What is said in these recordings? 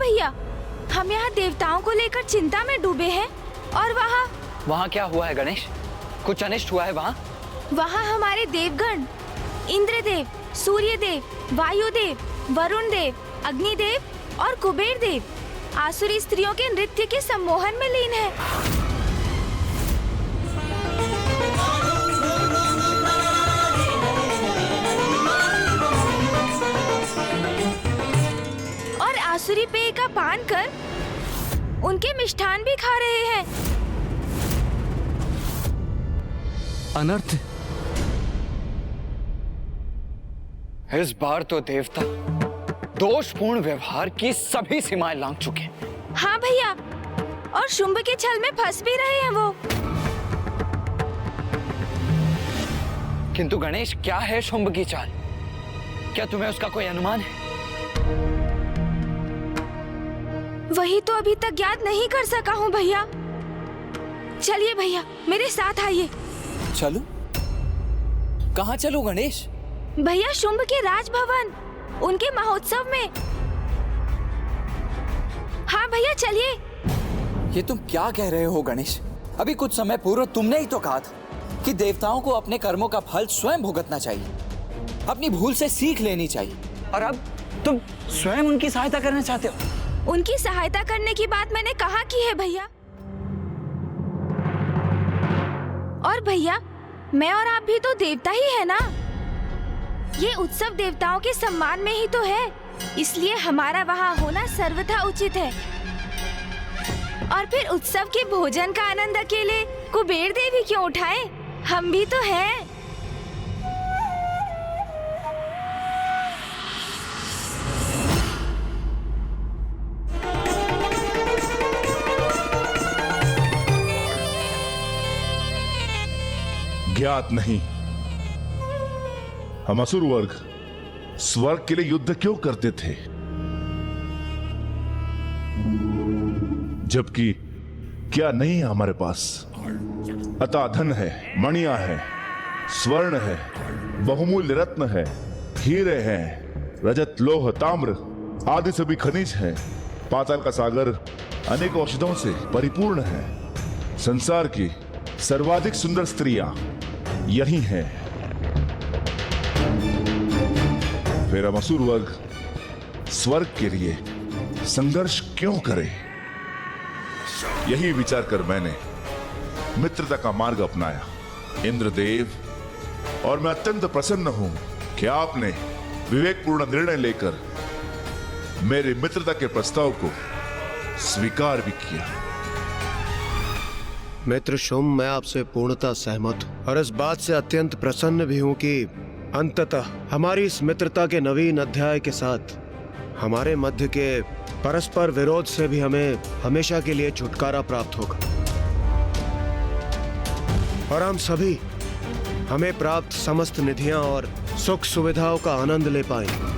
भैया, हम यहाँ देवताओं को लेकर चिंता में डूबे हैं और वहाँ क्या हुआ है गणेश? कुछ अनिष्ट हुआ है वहाँ? वहाँ हमारे देवगण इंद्रदेव, सूर्यदेव, वायुदेव, वरुण देव, अग्निदेव और कुबेर देव आसुरी स्त्रियों के नृत्य के सम्मोहन में लीन है। और आसुरी पेय का पान कर उनके मिष्ठान भी खा रहे हैं। अनर्थ। इस बार तो देवता दोषपूर्ण व्यवहार की सभी सीमाएं लांघ चुके हैं। हाँ भैया, और शुंभ के छल में फंस भी रहे हैं वो। किंतु गणेश, क्या है शुंभ की चाल? क्या तुम्हें उसका कोई अनुमान है? वही तो अभी तक ज्ञात नहीं कर सका हूँ भैया। चलिए भैया, मेरे साथ आइए। चलो? कहाँ चलो गणेश? भैया, शुंभ के राजभवन, उनके महोत्सव में। हाँ भैया, चलिए। ये तुम क्या कह रहे हो गणेश? अभी कुछ समय पूर्व तुमने ही तो कहा था कि देवताओं को अपने कर्मों का फल स्वयं भुगतना चाहिए, अपनी भूल से सीख लेनी चाहिए। और अब तुम स्वयं उनकी सहायता करना चाहते हो? उनकी सहायता करने की बात मैंने कहाँ की है भैया? और भैया, मैं और आप भी तो देवता ही है ना। ये उत्सव देवताओं के सम्मान में ही तो है, इसलिए हमारा वहाँ होना सर्वथा उचित है। और फिर उत्सव के भोजन का आनंद अकेले कुबेर देवी क्यों उठाएं? हम भी तो हैं। ज्ञात नहीं, हम असुर वर्ग स्वर्ग के लिए युद्ध क्यों करते थे, जबकि क्या नहीं है हमारे पास? अतः धन है, मणियां है, स्वर्ण है, बहुमूल्य रत्न है, हीरे हैं, रजत, लोह, ताम्र आदि सभी खनिज हैं। पाताल का सागर अनेक औषधों से परिपूर्ण है। संसार की सर्वाधिक सुंदर स्त्रियां यही हैं। फिर हम असुर वर्ग स्वर्ग के लिए संघर्ष क्यों करें? यही विचार कर मैंने मित्रता का मार्ग अपनाया। इंद्रदेव, और मैं अत्यंत प्रसन्न हूं कि आपने विवेकपूर्ण निर्णय लेकर मेरे मित्रता के प्रस्ताव को स्वीकार भी किया। मित्र शुंभ, मैं आपसे पूर्णतः सहमत हूं और इस बात से अत्यंत प्रसन्न भी हूं कि अंततः हमारी इस मित्रता के नवीन अध्याय के साथ हमारे मध्य के परस्पर विरोध से भी हमें हमेशा के लिए छुटकारा प्राप्त होगा और हम सभी हमें प्राप्त समस्त निधियां और सुख सुविधाओं का आनंद ले पाएंगे।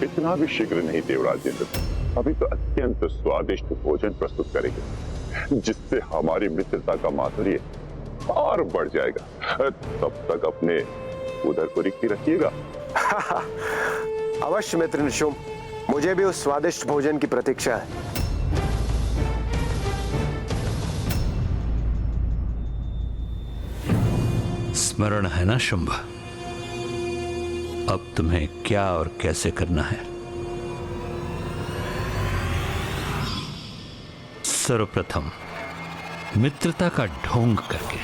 इतना भी शीघ्र नहीं देवराज इंद्र, अभी तो अत्यंत स्वादिष्ट भोजन प्रस्तुत करेंगे जिससे हमारी मित्रता का माधुर्य और बढ़ जाएगा। तब तक अपने उदर को रिक्ति रखिएगा। अवश्य मित्र शुंभ, मुझे भी उस स्वादिष्ट भोजन की प्रतीक्षा है। स्मरण है ना शुंभ, अब तुम्हें क्या और कैसे करना है? सर्वप्रथम मित्रता का ढोंग करके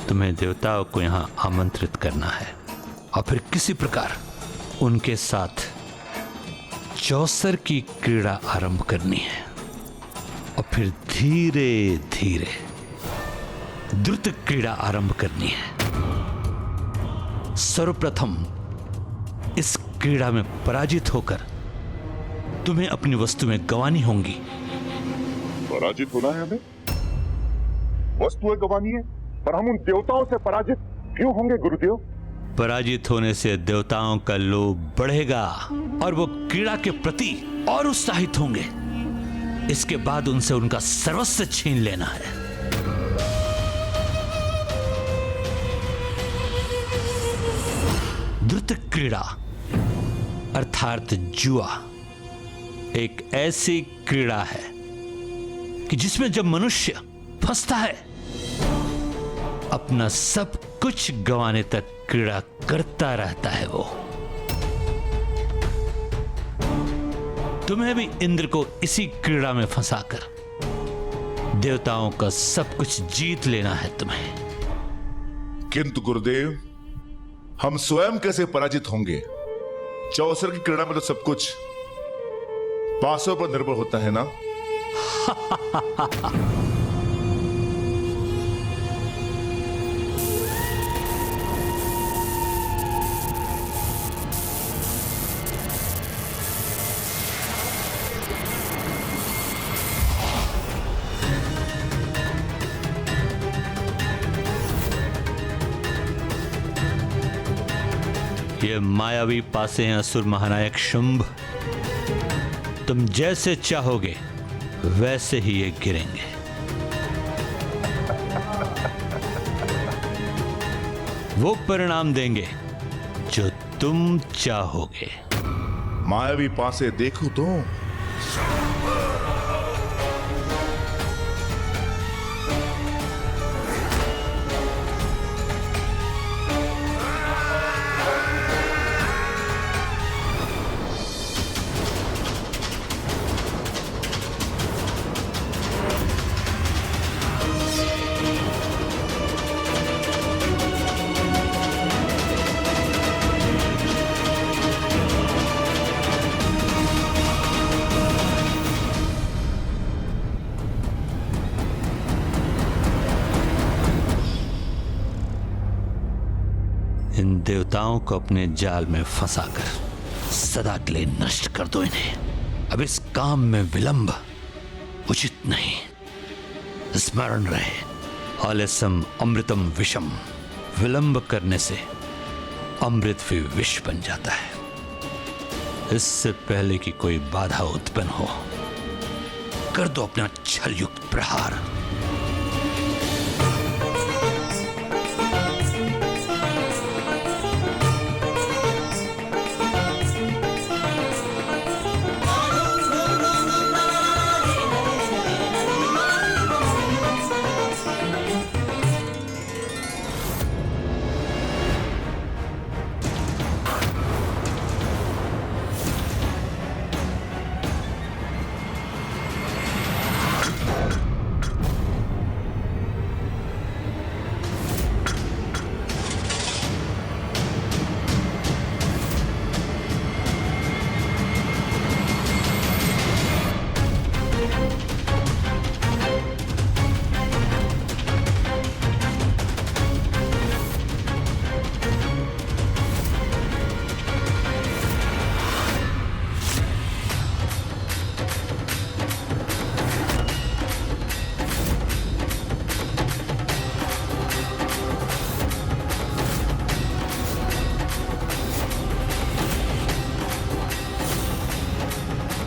तुम्हें देवताओं को यहां आमंत्रित करना है और फिर किसी प्रकार उनके साथ चौसर की क्रीड़ा आरंभ करनी है और फिर धीरे धीरे द्रुत क्रीड़ा आरंभ करनी है। सर्वप्रथम इस क्रीड़ा में पराजित होकर तुम्हें अपनी वस्तुएं गंवानी होंगी। पराजित होना है हमें? वस्तुएं गंवानी है? पर हम उन देवताओं से पराजित क्यों होंगे गुरुदेव? पराजित होने से देवताओं का लोभ बढ़ेगा और वो क्रीड़ा के प्रति और उत्साहित होंगे। इसके बाद उनसे उनका सर्वस्व छीन लेना है। द्रुत क्रीड़ा अर्थात जुआ एक ऐसी क्रीड़ा है कि जिसमें जब मनुष्य फंसता है अपना सब कुछ गंवाने तक क्रीड़ा करता रहता है। वो तुम्हें भी इंद्र को इसी क्रीड़ा में फंसाकर देवताओं का सब कुछ जीत लेना है तुम्हें। किंतु गुरुदेव, हम स्वयं कैसे पराजित होंगे? चौसर की क्रीड़ा में तो सब कुछ पासों पर निर्भर होता है ना। ये मायावी पासे हैं असुर महानायक शुंभ। तुम जैसे चाहोगे वैसे ही ये गिरेंगे। वो परिणाम देंगे जो तुम चाहोगे। मायावी पासे देखो तो। इन देवताओं को अपने जाल में फंसाकर सदा के लिए नष्ट कर दो इन्हें। अब इस काम में विलंब उचित नहीं। स्मरण रहे, आलस्यम अमृतम विषम। विलंब करने से अमृत भी विष बन जाता है। इससे पहले कि कोई बाधा उत्पन्न हो, कर दो अपना छलयुक्त प्रहार।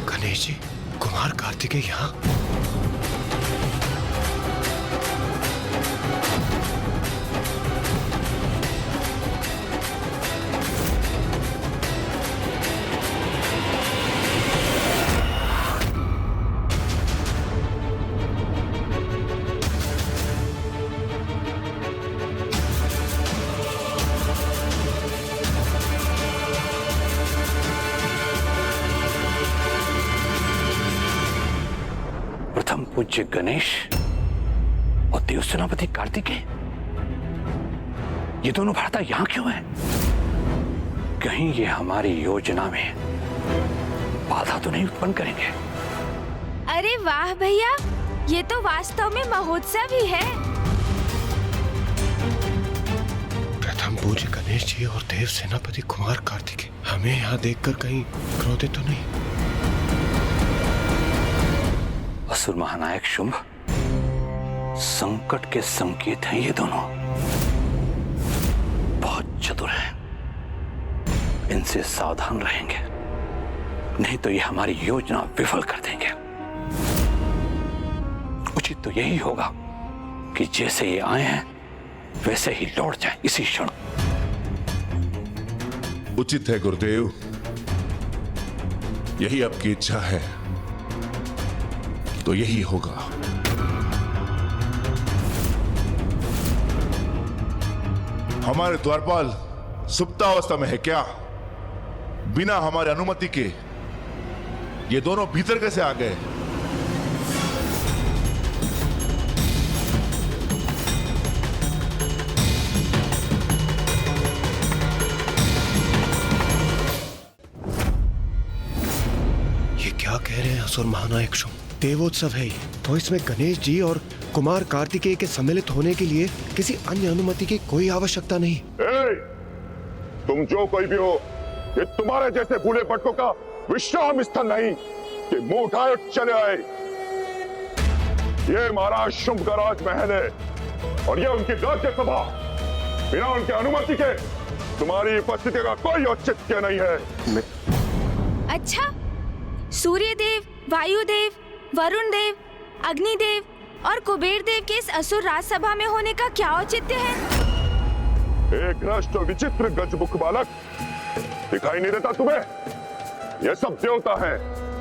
गणेश जी, कुमार कार्तिकेय यहाँ? प्रथम पूज्य गणेश और देव सेनापति कार्तिकेय, ये दोनों भ्राता यहां क्यों हैं? कहीं ये हमारी योजना में बाधा तो नहीं उत्पन्न करेंगे? अरे वाह भैया, ये तो वास्तव में महोत्सव ही है। प्रथम पूज्य गणेश जी और देव सेनापति कुमार कार्तिकेय हमें यहाँ देखकर कहीं क्रोधित तो नहीं? असुर महानायक शुंभ, संकट के संकेत हैं ये दोनों। बहुत चतुर हैं, इनसे सावधान रहेंगे, नहीं तो ये हमारी योजना विफल कर देंगे। उचित तो यही होगा कि जैसे ये आए हैं वैसे ही लौट जाए इसी क्षण। उचित है गुरुदेव, यही आपकी इच्छा है तो यही होगा। हमारे द्वारपाल सुप्तावस्था में है क्या? बिना हमारे अनुमति के ये दोनों भीतर कैसे आ गए? ये क्या कह रहे हैं असुर महानायक शुंभ? देवोत्सव है ये, तो इसमें गणेश जी और कुमार कार्तिकेय के सम्मिलित होने के लिए किसी अन्य अनुमति की कोई आवश्यकता नहीं। तुम जो कोई भी हो, ये तुम्हारे जैसे भूले भटकों का विश्राम स्थल नहीं कि मुंह उठाए और चले आए। ये महाराज शुंभ का राजमहल है और ये उनकी राज्य सभा। बिना उनकी अनुमति के तुम्हारी उपस्थिति का कोई औचित्य नहीं है। अच्छा, सूर्य देव, वायुदेव, वरुण देव, अग्निदेव और कुबेर देव के इस असुर राजसभा में होने का क्या औचित्य है? एक नष्ट और विचित्र गजमुख बालक दिखाई नहीं देता तुम्हें? ये सब देवता है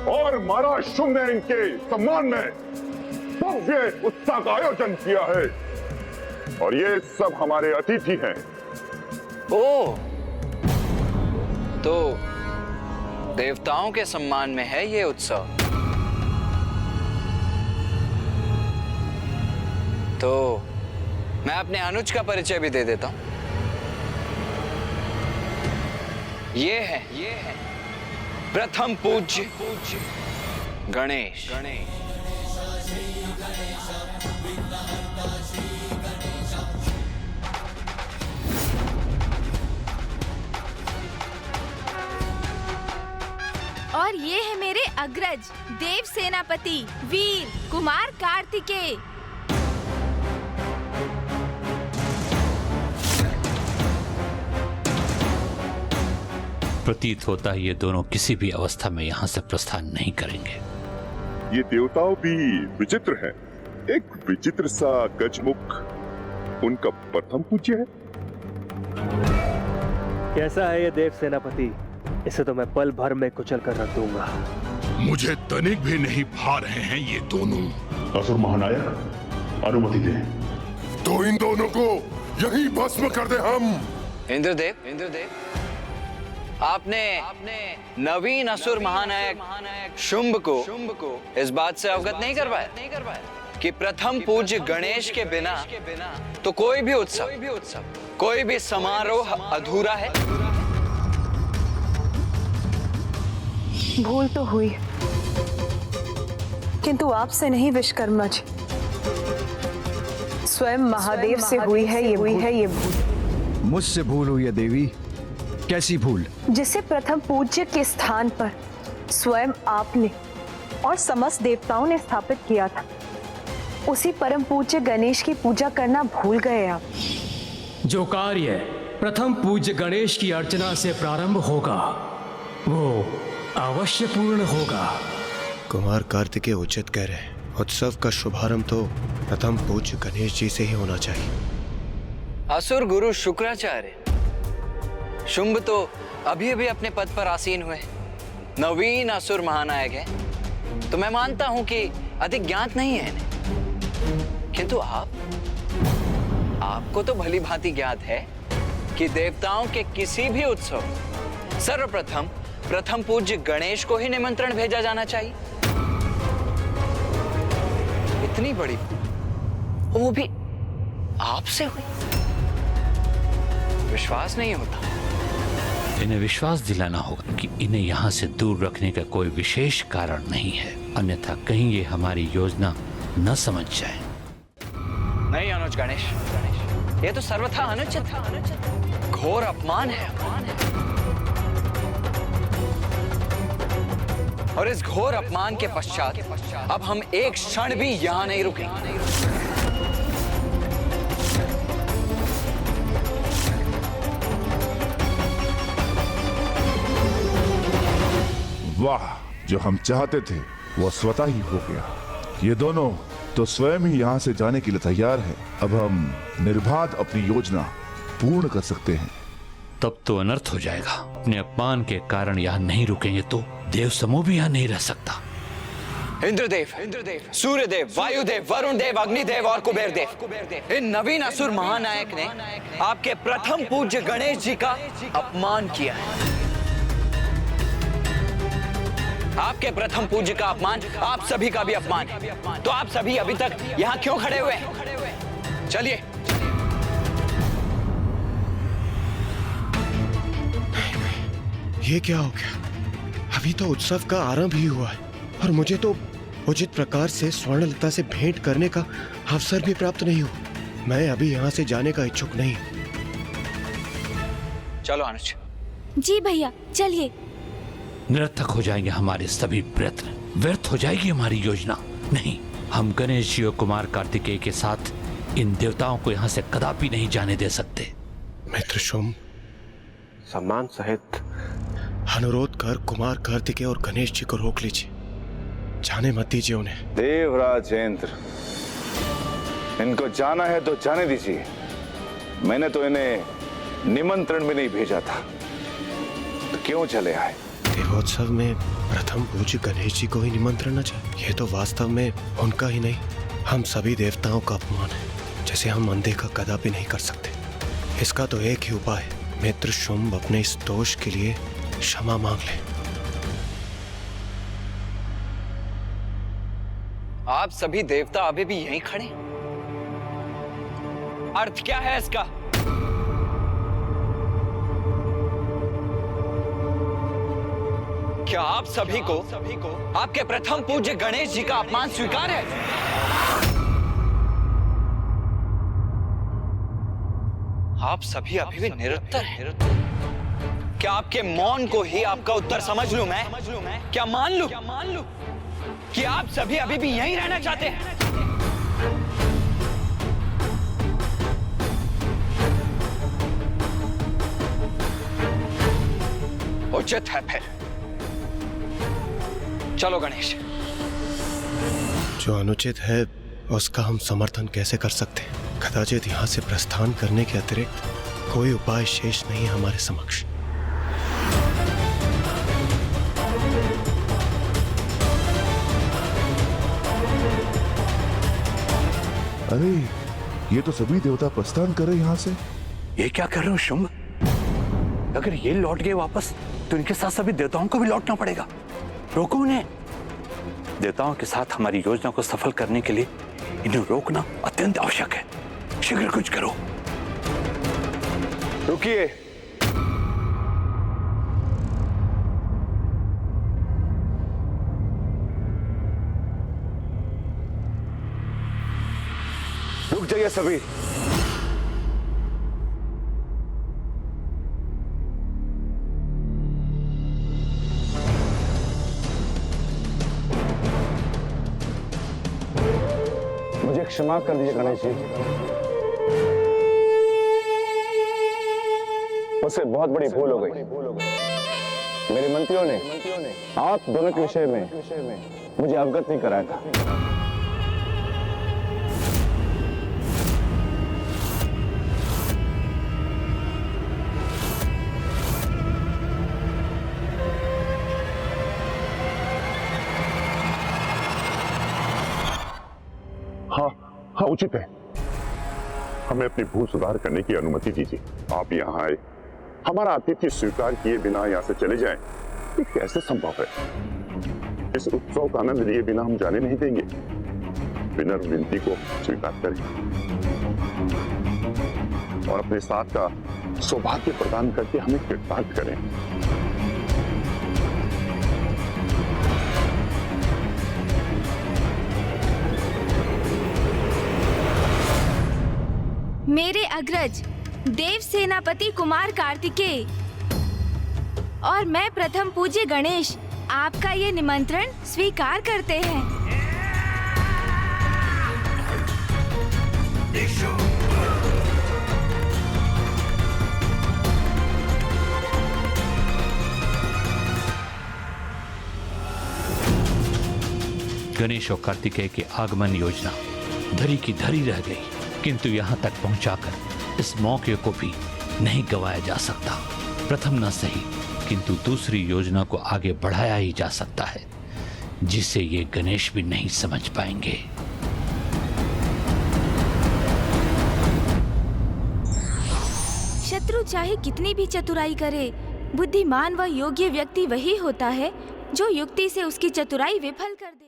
और महाराज शुंभ ने इनके सम्मान में भव्य उत्सव का आयोजन किया है और ये सब हमारे अतिथि हैं। ओ, तो देवताओं के सम्मान में है ये उत्सव। तो मैं अपने अनुज का परिचय भी दे देता हूं। ये है प्रथम पूज्य गणेश। और ये है मेरे अग्रज देव सेनापति वीर कुमार कार्तिकेय। प्रतीत होता है ये दोनों किसी भी अवस्था में यहाँ से प्रस्थान नहीं करेंगे। ये देवताओं भी विचित्र हैं। एक विचित्र सा गजमुख उनका प्रथम पूज्य है। कैसा है ये देव सेनापति? इसे तो मैं पल भर में कुचल कर रख दूंगा। मुझे तनिक भी नहीं भा रहे हैं ये दोनों। असुर महानायक, अनुमति दें। तो इन दोनों को यहीं भस्म कर दे हम। इंद्रदेव, आपने नवीन असुर महानायक शुंभ को इस बात से अवगत नहीं करवाया कि प्रथम पूज्य गणेश के बिना तो कोई भी उत्सव, कोई भी समारोह अधूरा है। भूल तो हुई, किंतु आपसे नहीं विश्वकर्मा जी, स्वयं महादेव से हुई है ये भूल। मुझसे भूल हुई है देवी। कैसी भूल? जिसे प्रथम पूज्य के स्थान पर स्वयं आपने और समस्त देवताओं ने स्थापित किया था, उसी परम पूज्य गणेश की पूजा करना भूल गए आप। जो कार्य प्रथम पूज्य गणेश की अर्चना से प्रारंभ होगा वो अवश्य पूर्ण होगा। कुमार कार्तिकेय उचित कह रहे हैं। उत्सव का शुभारंभ तो प्रथम पूज्य गणेश जी से ही होना चाहिए। असुर गुरु शुक्राचार्य शुंभ तो अभी अपने पद पर आसीन हुए, नवीन असुर महानायक है, तो मैं मानता हूं कि अधिक ज्ञात नहीं है इन्हें। किंतु आपको तो भली भांति ज्ञात है कि देवताओं के किसी भी उत्सव सर्वप्रथम प्रथम पूज्य गणेश को ही निमंत्रण भेजा जाना चाहिए। इतनी बड़ी, वो भी आपसे हुई, विश्वास नहीं होता। इन्हें विश्वास दिलाना होगा कि इन्हें यहाँ से दूर रखने का कोई विशेष कारण नहीं है, अन्यथा कहीं ये हमारी योजना न समझ जाए। नहीं अनुज गणेश, ये तो सर्वथा अनुचित, घोर अपमान है। और इस घोर अपमान के पश्चात अब हम एक क्षण भी यहाँ नहीं रुकेंगे। वाह, जो हम चाहते थे वो स्वतः ही हो गया। ये दोनों तो स्वयं ही यहाँ से जाने के लिए तैयार है। अब हम निर्बाध अपनी योजना पूर्ण कर सकते हैं। तब तो अनर्थ हो जाएगा। अपने अपमान के कारण यहाँ नहीं रुकेंगे तो देव समूह भी यहाँ नहीं रह सकता। इंद्रदेव, सूर्यदेव, वायुदेव, वरुण देव, अग्निदेव और कुबेर देव, इन नवीन असुर महानायक ने आपके प्रथम पूज्य गणेश जी का अपमान किया है। आपके प्रथम पूज्य का अपमान आप सभी का भी अपमान है। तो आप सभी अभी तक यहाँ क्यों खड़े हुए हैं? चलिए। ये क्या हो गया? अभी तो उत्सव का आरंभ ही हुआ है और मुझे तो उचित प्रकार से स्वर्णलता से भेंट करने का अवसर भी प्राप्त नहीं हुआ। मैं अभी यहाँ से जाने का इच्छुक नहीं। चलो अनुज। जी भैया चलिए। निरर्थक हो जाएंगे हमारे सभी प्रयत्न, व्यर्थ हो जाएगी हमारी योजना। नहीं, हम गणेश जी और कुमार कार्तिकेय के साथ इन देवताओं को यहाँ से कदापि नहीं जाने दे सकते। मित्र शुंभ, सम्मान सहित अनुरोध कर कुमार कार्तिकेय और गणेश जी को रोक लीजिए। जाने मत दीजिए उन्हें। देवराज इंद्र, इनको जाना है तो जाने दीजिए। मैंने तो इन्हें निमंत्रण भी नहीं भेजा था, तो क्यों चले आए? देवोत्सव में प्रथम पूज्य गणेश जी को ही निमंत्रण न चाहिए। ये तो वास्तव में उनका ही नहीं, हम सभी देवताओं का अपमान है, जिसे हम अनदेखा कदापि नहीं कर सकते। इसका तो एक ही उपाय है, मित्र शुंभ अपने इस दोष के लिए क्षमा मांग ले। आप सभी देवता अभी भी यहीं खड़े? अर्थ क्या है इसका? क्या आप सभी को आपके प्रथम पूज्य गणेश जी का अपमान स्वीकार है? आप सभी अभी भी निरुत्तर हैं। क्या आपके मौन को ही आपका उत्तर समझ लूं मैं? क्या मान लूं कि आप सभी अभी भी यहीं रहना चाहते हैं? उचित है फिर। चलो गणेश। जो अनुचित है उसका हम समर्थन कैसे कर सकते हैं? कदाचित यहाँ से प्रस्थान करने के अतिरिक्त कोई उपाय शेष नहीं हमारे समक्ष। अरे, ये तो सभी देवता प्रस्थान करे यहाँ से। ये क्या कर रहे हो शुंभ? अगर ये लौट गए वापस तो इनके साथ सभी देवताओं को भी लौटना पड़ेगा। रोको उन्हें। देवताओं के साथ हमारी योजना को सफल करने के लिए इन्हें रोकना अत्यंत आवश्यक है। शीघ्र कुछ करो। रुकिए। रुक जाइए सभी। मुझे क्षमा कर दीजिए गणेश जी, मुझसे बहुत बड़ी भूल हो गई। मेरे मंत्रियों ने आप दोनों के विषय में मुझे अवगत नहीं कराया था। हाँ, उचित है। हमें अपनी भूल सुधार करने की अनुमति दीजिए। आप यहाँ आए, हमारा आतिथ्य स्वीकार किए बिना यहाँ से चले जाएं, ये कैसे संभव है? इस उत्सव का आनंद लिए बिना हम जाने नहीं देंगे। विनम्र विनती को स्वीकार करें और अपने साथ का सौभाग्य प्रदान करके हमें कृतार्थ करें। मेरे अग्रज देव सेनापति कुमार कार्तिकेय और मैं प्रथम पूज्य गणेश आपका ये निमंत्रण स्वीकार करते हैं। गणेश और कार्तिकेय की आगमन योजना धरी की धरी रह गई, किंतु यहां तक पहुंचाकर इस मौके को भी नहीं गंवाया जा सकता। प्रथम न सही किंतु दूसरी योजना को आगे बढ़ाया ही जा सकता है, जिसे ये गणेश भी नहीं समझ पाएंगे। शत्रु चाहे कितनी भी चतुराई करे, बुद्धिमान व योग्य व्यक्ति वही होता है जो युक्ति से उसकी चतुराई विफल कर दे।